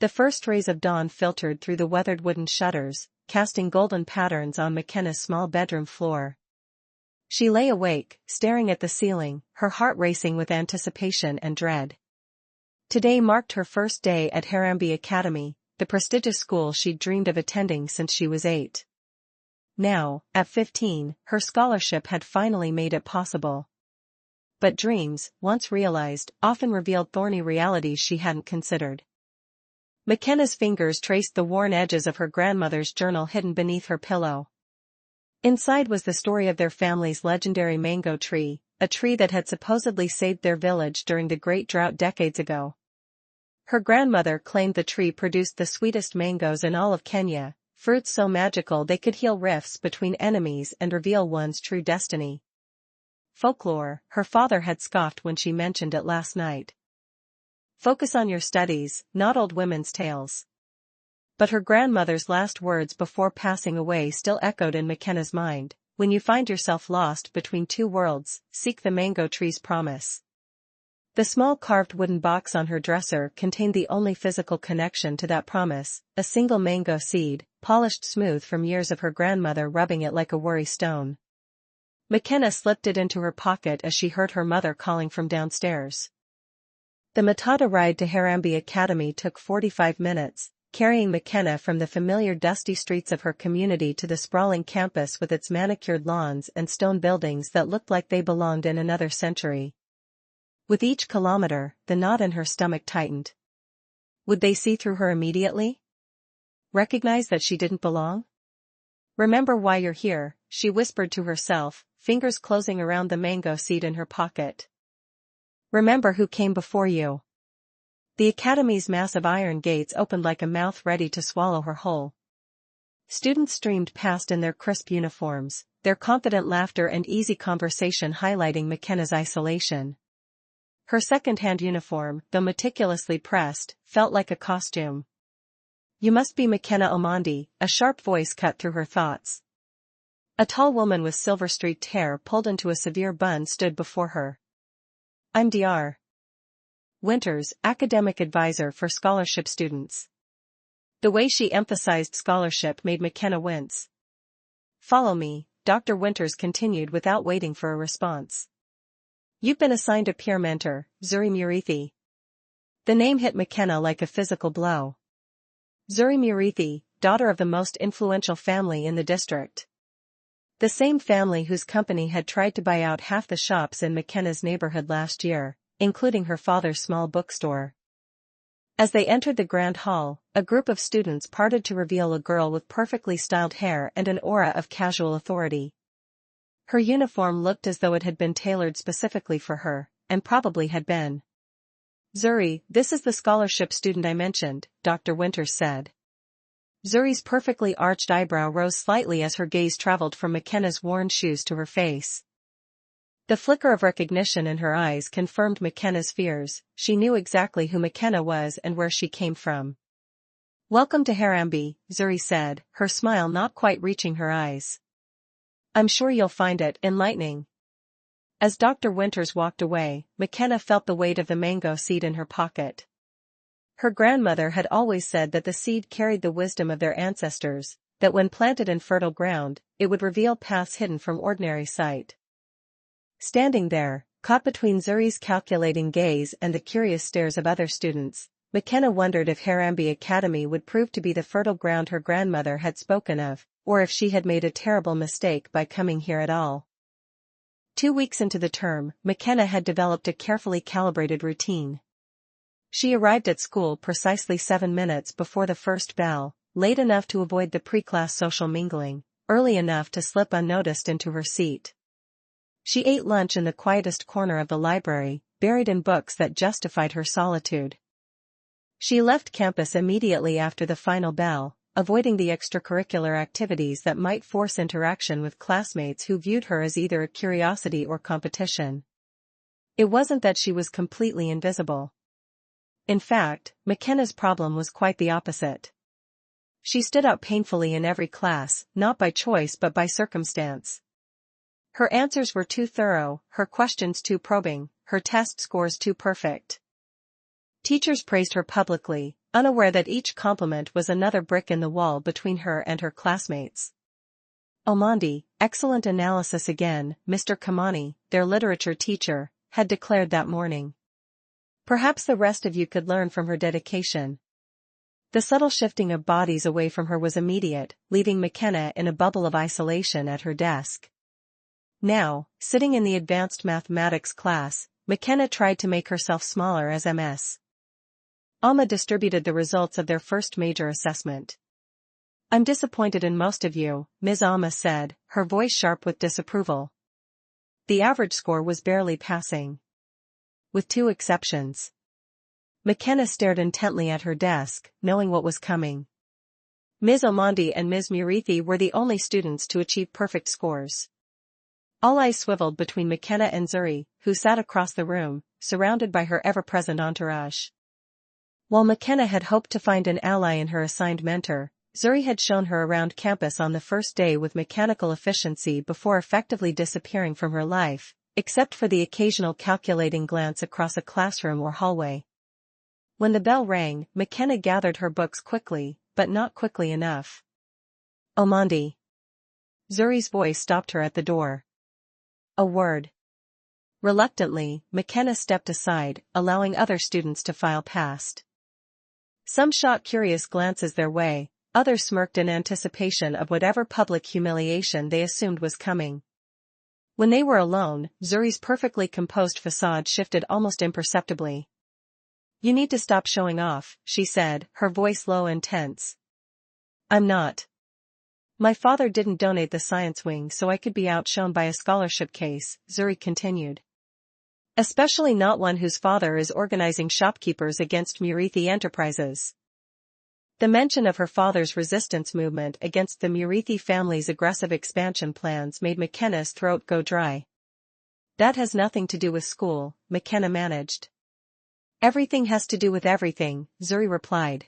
The first rays of dawn filtered through the weathered wooden shutters, casting golden patterns on Makena's small bedroom floor. She lay awake, staring at the ceiling, her heart racing with anticipation and dread. Today marked her first day at Harambee Academy, the prestigious school she'd dreamed of attending since she was 8. Now, at 15, her scholarship had finally made it possible. But dreams, once realized, often revealed thorny realities she hadn't considered. Makena's fingers traced the worn edges of her grandmother's journal hidden beneath her pillow. Inside was the story of their family's legendary mango tree, a tree that had supposedly saved their village during the Great Drought decades ago. Her grandmother claimed the tree produced the sweetest mangoes in all of Kenya, fruits so magical they could heal rifts between enemies and reveal one's true destiny. Folklore, her father had scoffed when she mentioned it last night. Focus on your studies, not old women's tales. But her grandmother's last words before passing away still echoed in Makena's mind. When you find yourself lost between two worlds, seek the mango tree's promise. The small carved wooden box on her dresser contained the only physical connection to that promise, a single mango seed, polished smooth from years of her grandmother rubbing it like a worry stone. Makena slipped it into her pocket as she heard her mother calling from downstairs. The matatu ride to Harambee Academy took 45 minutes, carrying Makena from the familiar dusty streets of her community to the sprawling campus with its manicured lawns and stone buildings that looked like they belonged in another century. With each kilometer, the knot in her stomach tightened. Would they see through her immediately? Recognize that she didn't belong? Remember why you're here, she whispered to herself, fingers closing around the mango seed in her pocket. Remember who came before you. The academy's massive iron gates opened like a mouth ready to swallow her whole. Students streamed past in their crisp uniforms, their confident laughter and easy conversation highlighting Makena's isolation. Her second-hand uniform, though meticulously pressed, felt like a costume. You must be Makena Omondi, a sharp voice cut through her thoughts. A tall woman with silver-streaked hair pulled into a severe bun stood before her. I'm Dr. Winters, academic advisor for scholarship students. The way she emphasized scholarship made Makena wince. Follow me, Dr. Winters continued without waiting for a response. You've been assigned a peer mentor, Zuri Mureithi. The name hit Makena like a physical blow. Zuri Mureithi, daughter of the most influential family in the district. The same family whose company had tried to buy out half the shops in Makena's neighborhood last year, including her father's small bookstore. As they entered the grand hall, a group of students parted to reveal a girl with perfectly styled hair and an aura of casual authority. Her uniform looked as though it had been tailored specifically for her, and probably had been. Zuri, this is the scholarship student I mentioned, Dr. Winters said. Zuri's perfectly arched eyebrow rose slightly as her gaze traveled from Makena's worn shoes to her face. The flicker of recognition in her eyes confirmed Makena's fears. She knew exactly who Makena was and where she came from. Welcome to Harambee, Zuri said, her smile not quite reaching her eyes. I'm sure you'll find it enlightening. As Dr. Winters walked away, Makena felt the weight of the mango seed in her pocket. Her grandmother had always said that the seed carried the wisdom of their ancestors, that when planted in fertile ground, it would reveal paths hidden from ordinary sight. Standing there, caught between Zuri's calculating gaze and the curious stares of other students, Makena wondered if Harambee Academy would prove to be the fertile ground her grandmother had spoken of, or if she had made a terrible mistake by coming here at all. 2 weeks into the term, Makena had developed a carefully calibrated routine. She arrived at school precisely 7 minutes before the first bell, late enough to avoid the pre-class social mingling, early enough to slip unnoticed into her seat. She ate lunch in the quietest corner of the library, buried in books that justified her solitude. She left campus immediately after the final bell, avoiding the extracurricular activities that might force interaction with classmates who viewed her as either a curiosity or competition. It wasn't that she was completely invisible. In fact, Makena's problem was quite the opposite. She stood out painfully in every class, not by choice but by circumstance. Her answers were too thorough, her questions too probing, her test scores too perfect. Teachers praised her publicly, unaware that each compliment was another brick in the wall between her and her classmates. Omondi, excellent analysis again, Mr. Kamani, their literature teacher, had declared that morning. Perhaps the rest of you could learn from her dedication. The subtle shifting of bodies away from her was immediate, leaving Makena in a bubble of isolation at her desk. Now, sitting in the advanced mathematics class, Makena tried to make herself smaller as Ms. Alma distributed the results of their first major assessment. I'm disappointed in most of you, Ms. Alma said, her voice sharp with disapproval. The average score was barely passing. With 2 exceptions. Makena stared intently at her desk, knowing what was coming. Ms. Omondi and Ms. Mureithi were the only students to achieve perfect scores. All eyes swiveled between Makena and Zuri, who sat across the room, surrounded by her ever-present entourage. While Makena had hoped to find an ally in her assigned mentor, Zuri had shown her around campus on the first day with mechanical efficiency before effectively disappearing from her life, except for the occasional calculating glance across a classroom or hallway. When the bell rang, Makena gathered her books quickly, but not quickly enough. Omondi. Zuri's voice stopped her at the door. A word. Reluctantly, Makena stepped aside, allowing other students to file past. Some shot curious glances their way, others smirked in anticipation of whatever public humiliation they assumed was coming. When they were alone, Zuri's perfectly composed facade shifted almost imperceptibly. You need to stop showing off, she said, her voice low and tense. I'm not. My father didn't donate the science wing so I could be outshone by a scholarship case, Zuri continued. Especially not one whose father is organizing shopkeepers against Mureithi enterprises. The mention of her father's resistance movement against the Mureithi family's aggressive expansion plans made Makena's throat go dry. That has nothing to do with school, Makena managed. Everything has to do with everything, Zuri replied.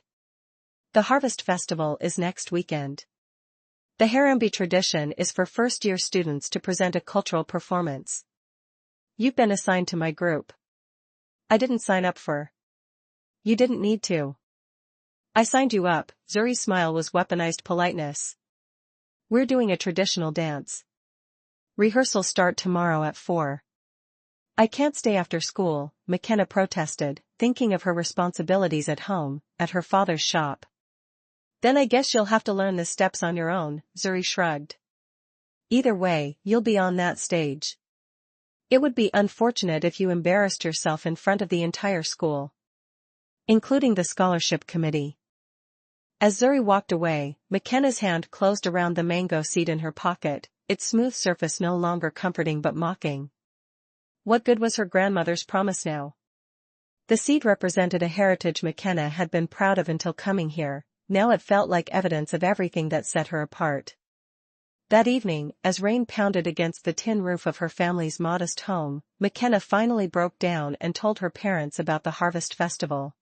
The Harvest Festival is next weekend. The Harambee tradition is for first-year students to present a cultural performance. You've been assigned to my group. I didn't sign up for. You didn't need to. I signed you up, Zuri's smile was weaponized politeness. We're doing a traditional dance. Rehearsals start tomorrow at 4. I can't stay after school, Makena protested, thinking of her responsibilities at home, at her father's shop. Then I guess you'll have to learn the steps on your own, Zuri shrugged. Either way, you'll be on that stage. It would be unfortunate if you embarrassed yourself in front of the entire school. Including the scholarship committee. As Zuri walked away, Makena's hand closed around the mango seed in her pocket, its smooth surface no longer comforting but mocking. What good was her grandmother's promise now? The seed represented a heritage Makena had been proud of until coming here. Now it felt like evidence of everything that set her apart. That evening, as rain pounded against the tin roof of her family's modest home, Makena finally broke down and told her parents about the Harvest Festival.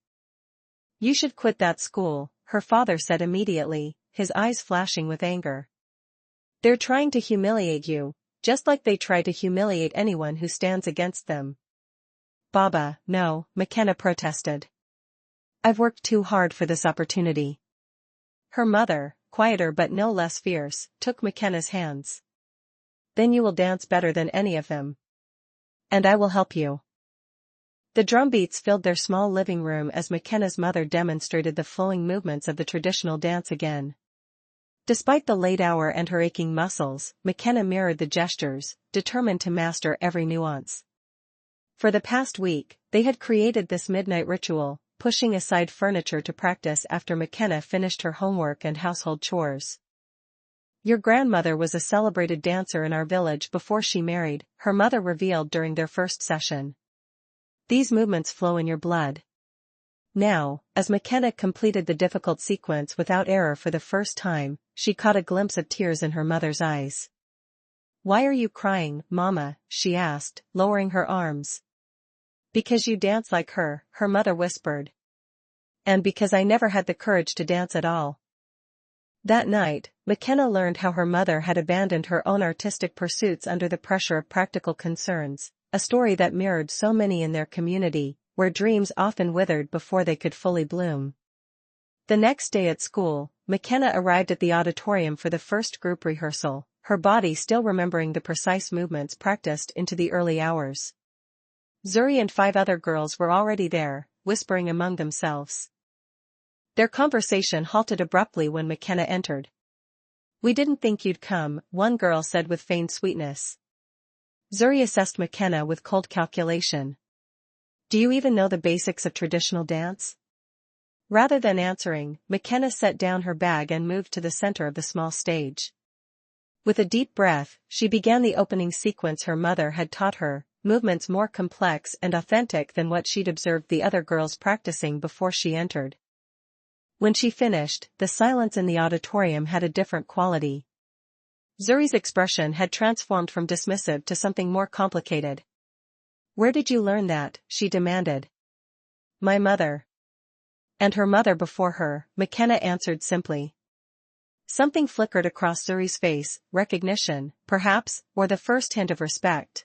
You should quit that school, her father said immediately, his eyes flashing with anger. They're trying to humiliate you, just like they try to humiliate anyone who stands against them. Baba, no, Makena protested. I've worked too hard for this opportunity. Her mother, quieter but no less fierce, took Makena's hands. Then you will dance better than any of them. And I will help you. The drumbeats filled their small living room as Makena's mother demonstrated the flowing movements of the traditional dance again. Despite the late hour and her aching muscles, Makena mirrored the gestures, determined to master every nuance. For the past week, they had created this midnight ritual, pushing aside furniture to practice after Makena finished her homework and household chores. Your grandmother was a celebrated dancer in our village before she married, her mother revealed during their first session. These movements flow in your blood. Now, as Makena completed the difficult sequence without error for the first time, she caught a glimpse of tears in her mother's eyes. Why are you crying, Mama? She asked, lowering her arms. Because you dance like her, her mother whispered. And because I never had the courage to dance at all. That night, Makena learned how her mother had abandoned her own artistic pursuits under the pressure of practical concerns, a story that mirrored so many in their community, where dreams often withered before they could fully bloom. The next day at school, Makena arrived at the auditorium for the first group rehearsal, her body still remembering the precise movements practiced into the early hours. Zuri and 5 other girls were already there, whispering among themselves. Their conversation halted abruptly when Makena entered. "We didn't think you'd come," one girl said with feigned sweetness. Zuri assessed Makena with cold calculation. "Do you even know the basics of traditional dance?" Rather than answering, Makena set down her bag and moved to the center of the small stage. With a deep breath, she began the opening sequence her mother had taught her, movements more complex and authentic than what she'd observed the other girls practicing before she entered. When she finished, the silence in the auditorium had a different quality. Zuri's expression had transformed from dismissive to something more complicated. "Where did you learn that?" she demanded. "My mother." "And her mother before her," Makena answered simply. Something flickered across Zuri's face, recognition, perhaps, or the first hint of respect.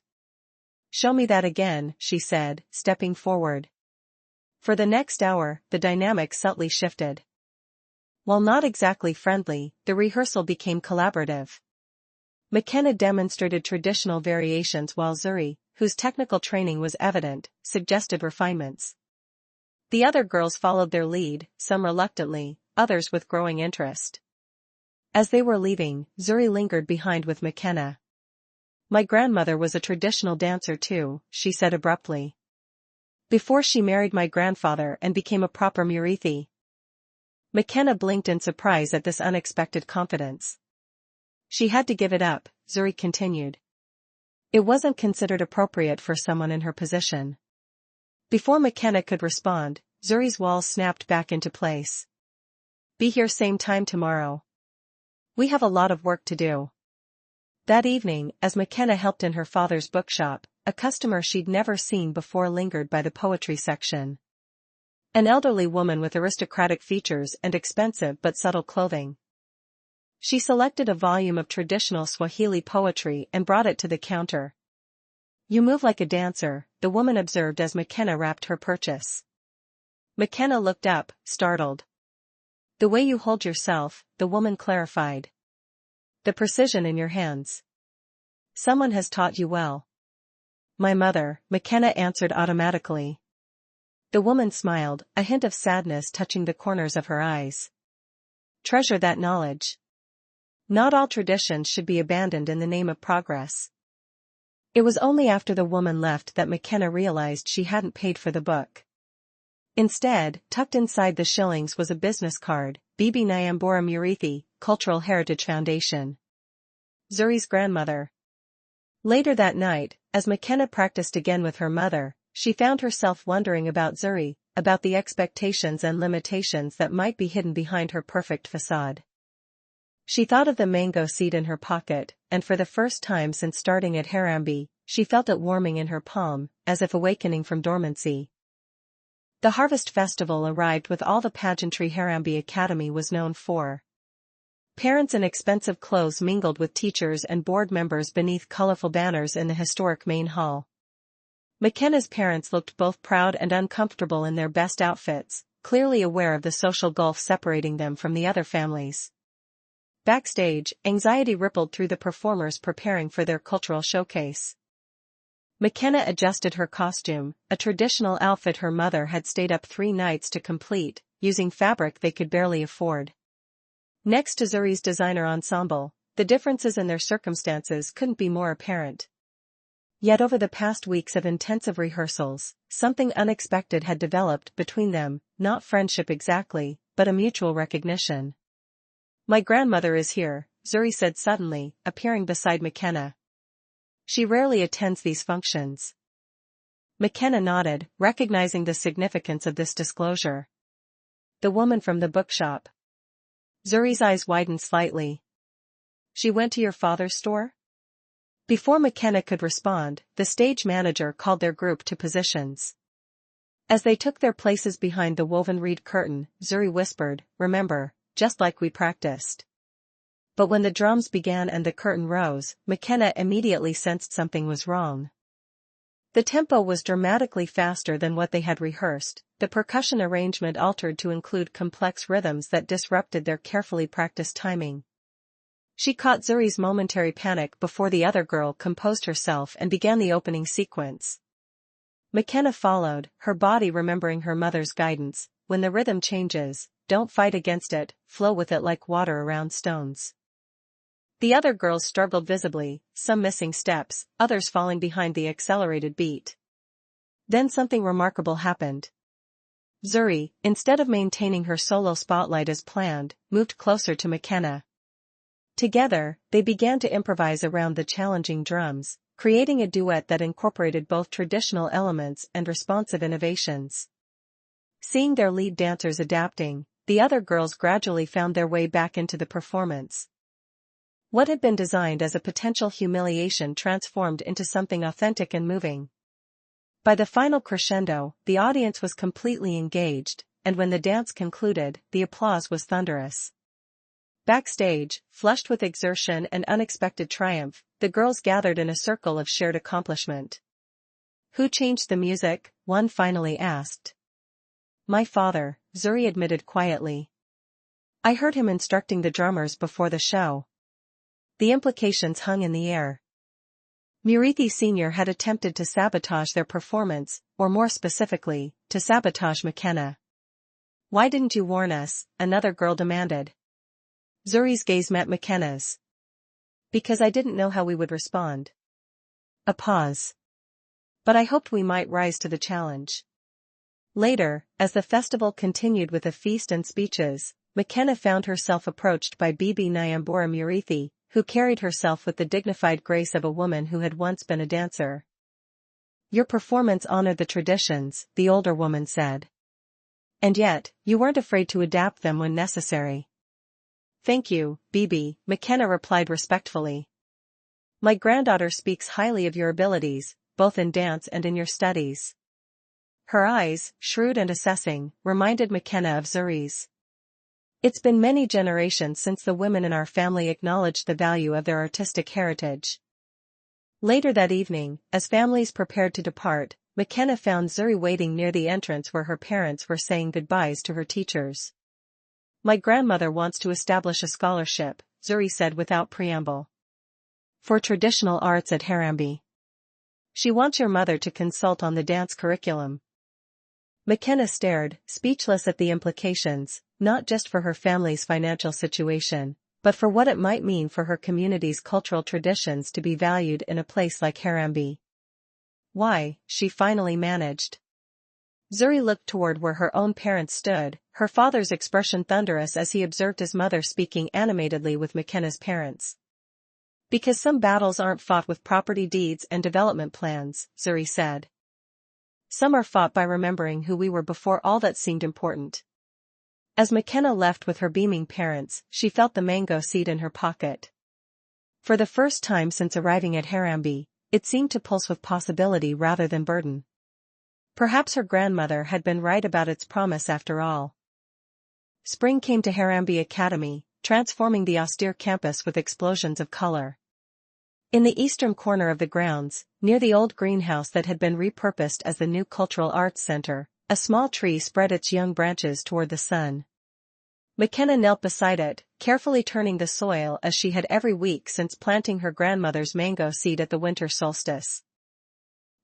"Show me that again," she said, stepping forward. For the next hour, the dynamic subtly shifted. While not exactly friendly, the rehearsal became collaborative. Makena demonstrated traditional variations while Zuri, whose technical training was evident, suggested refinements. The other girls followed their lead, some reluctantly, others with growing interest. As they were leaving, Zuri lingered behind with Makena. "My grandmother was a traditional dancer too," she said abruptly. "Before she married my grandfather and became a proper Mureithi." Makena blinked in surprise at this unexpected confidence. "She had to give it up," Zuri continued. "It wasn't considered appropriate for someone in her position." Before Makena could respond, Zuri's walls snapped back into place. "Be here same time tomorrow. We have a lot of work to do." That evening, as Makena helped in her father's bookshop, a customer she'd never seen before lingered by the poetry section. An elderly woman with aristocratic features and expensive but subtle clothing. She selected a volume of traditional Swahili poetry and brought it to the counter. "You move like a dancer," the woman observed as Makena wrapped her purchase. Makena looked up, startled. "The way you hold yourself," the woman clarified. "The precision in your hands. Someone has taught you well." "My mother," Makena answered automatically. The woman smiled, a hint of sadness touching the corners of her eyes. "Treasure that knowledge. Not all traditions should be abandoned in the name of progress." It was only after the woman left that Makena realized she hadn't paid for the book. Instead, tucked inside the shillings was a business card, Bibi Nyambura Mureithi, Cultural Heritage Foundation. Zuri's grandmother. Later that night, as Makena practiced again with her mother, she found herself wondering about Zuri, about the expectations and limitations that might be hidden behind her perfect facade. She thought of the mango seed in her pocket, and for the first time since starting at Harambee, she felt it warming in her palm, as if awakening from dormancy. The Harvest Festival arrived with all the pageantry Harambee Academy was known for. Parents in expensive clothes mingled with teachers and board members beneath colorful banners in the historic main hall. Makena's parents looked both proud and uncomfortable in their best outfits, clearly aware of the social gulf separating them from the other families. Backstage, anxiety rippled through the performers preparing for their cultural showcase. Makena adjusted her costume, a traditional outfit her mother had stayed up 3 nights to complete, using fabric they could barely afford. Next to Zuri's designer ensemble, the differences in their circumstances couldn't be more apparent. Yet over the past weeks of intensive rehearsals, something unexpected had developed between them, not friendship exactly, but a mutual recognition. "My grandmother is here," Zuri said suddenly, appearing beside Makena. "She rarely attends these functions." Makena nodded, recognizing the significance of this disclosure. "The woman from the bookshop." Zuri's eyes widened slightly. "She went to your father's store?" Before Makena could respond, the stage manager called their group to positions. As they took their places behind the woven reed curtain, Zuri whispered, "Remember, just like we practiced." But when the drums began and the curtain rose, Makena immediately sensed something was wrong. The tempo was dramatically faster than what they had rehearsed, the percussion arrangement altered to include complex rhythms that disrupted their carefully practiced timing. She caught Zuri's momentary panic before the other girl composed herself and began the opening sequence. Makena followed, her body remembering her mother's guidance: when the rhythm changes, don't fight against it, flow with it like water around stones. The other girls struggled visibly, some missing steps, others falling behind the accelerated beat. Then something remarkable happened. Zuri, instead of maintaining her solo spotlight as planned, moved closer to Makena. Together, they began to improvise around the challenging drums, creating a duet that incorporated both traditional elements and responsive innovations. Seeing their lead dancers adapting, the other girls gradually found their way back into the performance. What had been designed as a potential humiliation transformed into something authentic and moving. By the final crescendo, the audience was completely engaged, and when the dance concluded, the applause was thunderous. Backstage, flushed with exertion and unexpected triumph, the girls gathered in a circle of shared accomplishment. "Who changed the music?" one finally asked. "My father," Zuri admitted quietly. "I heard him instructing the drummers before the show." The implications hung in the air. Mureithi Sr. had attempted to sabotage their performance, or more specifically, to sabotage Makena. "Why didn't you warn us?" another girl demanded. Zuri's gaze met Makena's. "Because I didn't know how we would respond." A pause. "But I hoped we might rise to the challenge." Later, as the festival continued with a feast and speeches, Makena found herself approached by Bibi Nyambura Mureithi, who carried herself with the dignified grace of a woman who had once been a dancer. "Your performance honored the traditions," the older woman said. "And yet, you weren't afraid to adapt them when necessary." "Thank you, Bibi," Makena replied respectfully. "My granddaughter speaks highly of your abilities, both in dance and in your studies." Her eyes, shrewd and assessing, reminded Makena of Zuri's. "It's been many generations since the women in our family acknowledged the value of their artistic heritage." Later that evening, as families prepared to depart, Makena found Zuri waiting near the entrance where her parents were saying goodbyes to her teachers. "My grandmother wants to establish a scholarship," Zuri said without preamble. "For traditional arts at Harambee. She wants your mother to consult on the dance curriculum." Makena stared, speechless at the implications, not just for her family's financial situation, but for what it might mean for her community's cultural traditions to be valued in a place like Harambee. "Why?" she finally managed. Zuri looked toward where her own parents stood, her father's expression thunderous as he observed his mother speaking animatedly with Makena's parents. "Because some battles aren't fought with property deeds and development plans," Zuri said. "Some are fought by remembering who we were before all that seemed important." As Makena left with her beaming parents, she felt the mango seed in her pocket. For the first time since arriving at Harambee, it seemed to pulse with possibility rather than burden. Perhaps her grandmother had been right about its promise after all. Spring came to Harambee Academy, transforming the austere campus with explosions of color. In the eastern corner of the grounds, near the old greenhouse that had been repurposed as the new Cultural Arts Center, a small tree spread its young branches toward the sun. Makena knelt beside it, carefully turning the soil as she had every week since planting her grandmother's mango seed at the winter solstice.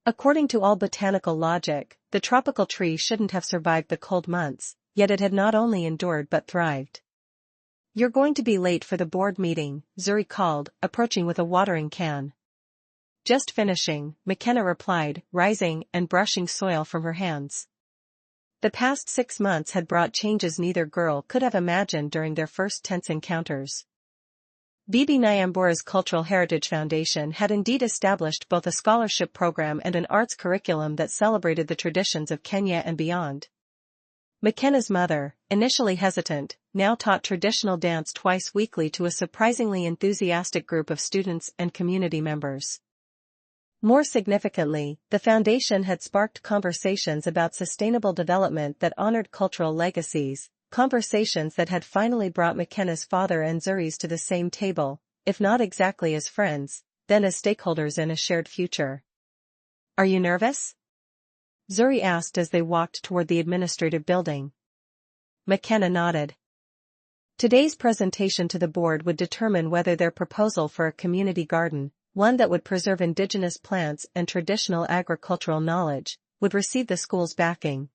According to all botanical logic, the tropical tree shouldn't have survived the cold months, yet it had not only endured but thrived. "You're going to be late for the board meeting," Zuri called, approaching with a watering can. "Just finishing," Makena replied, rising and brushing soil from her hands. The past 6 months had brought changes neither girl could have imagined during their first tense encounters. Bibi Nyambura's Cultural Heritage Foundation had indeed established both a scholarship program and an arts curriculum that celebrated the traditions of Kenya and beyond. Makena's mother, initially hesitant, now taught traditional dance twice weekly to a surprisingly enthusiastic group of students and community members. More significantly, the foundation had sparked conversations about sustainable development that honored cultural legacies, conversations that had finally brought Makena's father and Zuri's to the same table, if not exactly as friends, then as stakeholders in a shared future. Are you nervous? Zuri asked as they walked toward the administrative building. Makena nodded. Today's presentation to the board would determine whether their proposal for a community garden, one that would preserve indigenous plants and traditional agricultural knowledge, would receive the school's backing.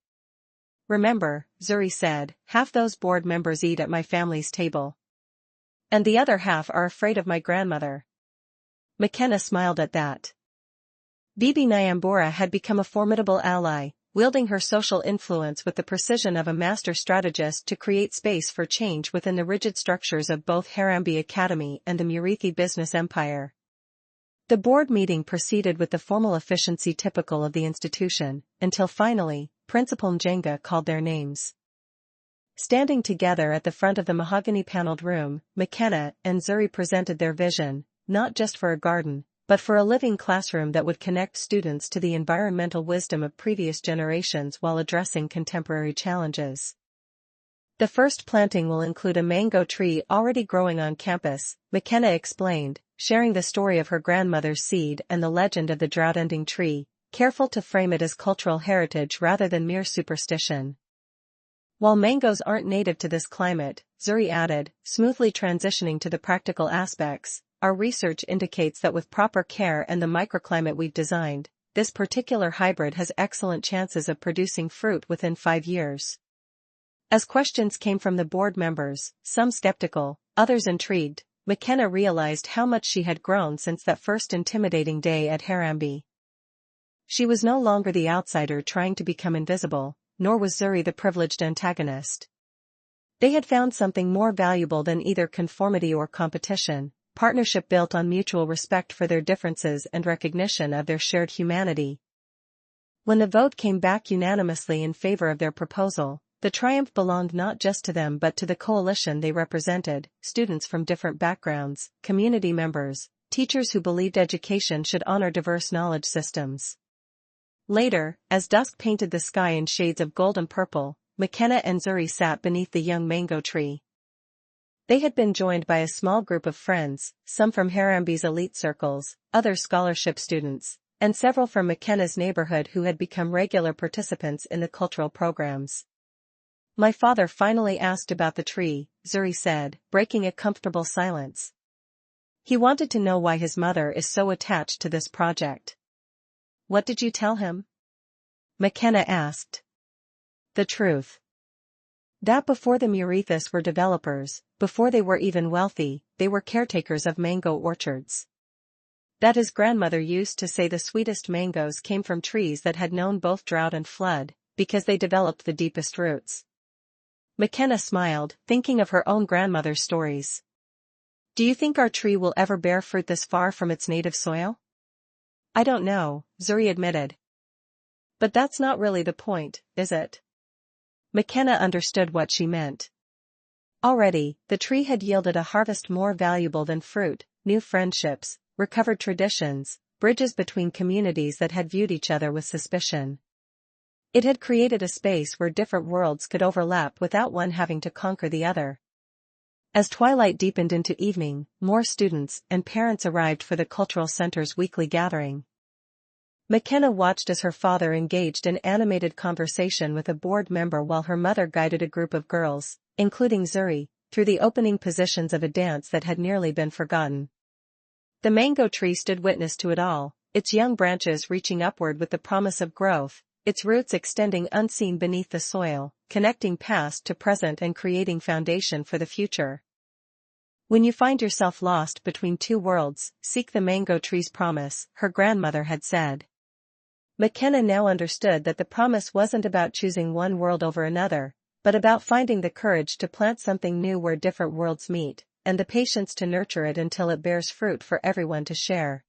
Remember, Zuri said, half those board members eat at my family's table. And the other half are afraid of my grandmother. Makena smiled at that. Bibi Nyambura had become a formidable ally, wielding her social influence with the precision of a master strategist to create space for change within the rigid structures of both Harambee Academy and the Mureithi business empire. The board meeting proceeded with the formal efficiency typical of the institution, until finally, Principal Njenga called their names. Standing together at the front of the mahogany-paneled room, Makena and Zuri presented their vision, not just for a garden, but for a living classroom that would connect students to the environmental wisdom of previous generations while addressing contemporary challenges. The first planting will include a mango tree already growing on campus, Makena explained, sharing the story of her grandmother's seed and the legend of the drought-ending tree, careful to frame it as cultural heritage rather than mere superstition. While mangoes aren't native to this climate, Zuri added, smoothly transitioning to the practical aspects, our research indicates that with proper care and the microclimate we've designed, this particular hybrid has excellent chances of producing fruit within 5 years. As questions came from the board members, some skeptical, others intrigued, Makena realized how much she had grown since that first intimidating day at Harambee. She was no longer the outsider trying to become invisible, nor was Zuri the privileged antagonist. They had found something more valuable than either conformity or competition, partnership built on mutual respect for their differences and recognition of their shared humanity. When the vote came back unanimously in favor of their proposal, the triumph belonged not just to them but to the coalition they represented, students from different backgrounds, community members, teachers who believed education should honor diverse knowledge systems. Later, as dusk painted the sky in shades of gold and purple, Makena and Zuri sat beneath the young mango tree. They had been joined by a small group of friends, some from Harambee's elite circles, others scholarship students, and several from Makena's neighborhood who had become regular participants in the cultural programs. My father finally asked about the tree, Zuri said, breaking a comfortable silence. He wanted to know why his mother is so attached to this project. What did you tell him? Makena asked. The truth. That before the Mureithis were developers, before they were even wealthy, they were caretakers of mango orchards. That his grandmother used to say the sweetest mangoes came from trees that had known both drought and flood, because they developed the deepest roots. Makena smiled, thinking of her own grandmother's stories. Do you think our tree will ever bear fruit this far from its native soil? I don't know, Zuri admitted. But that's not really the point, is it? Makena understood what she meant. Already, the tree had yielded a harvest more valuable than fruit, new friendships, recovered traditions, bridges between communities that had viewed each other with suspicion. It had created a space where different worlds could overlap without one having to conquer the other. As twilight deepened into evening, more students and parents arrived for the cultural center's weekly gathering. Makena watched as her father engaged in animated conversation with a board member while her mother guided a group of girls, including Zuri, through the opening positions of a dance that had nearly been forgotten. The mango tree stood witness to it all, its young branches reaching upward with the promise of growth, its roots extending unseen beneath the soil, connecting past to present and creating foundation for the future. When you find yourself lost between two worlds, seek the mango tree's promise, her grandmother had said. Makena now understood that the promise wasn't about choosing one world over another, but about finding the courage to plant something new where different worlds meet, and the patience to nurture it until it bears fruit for everyone to share.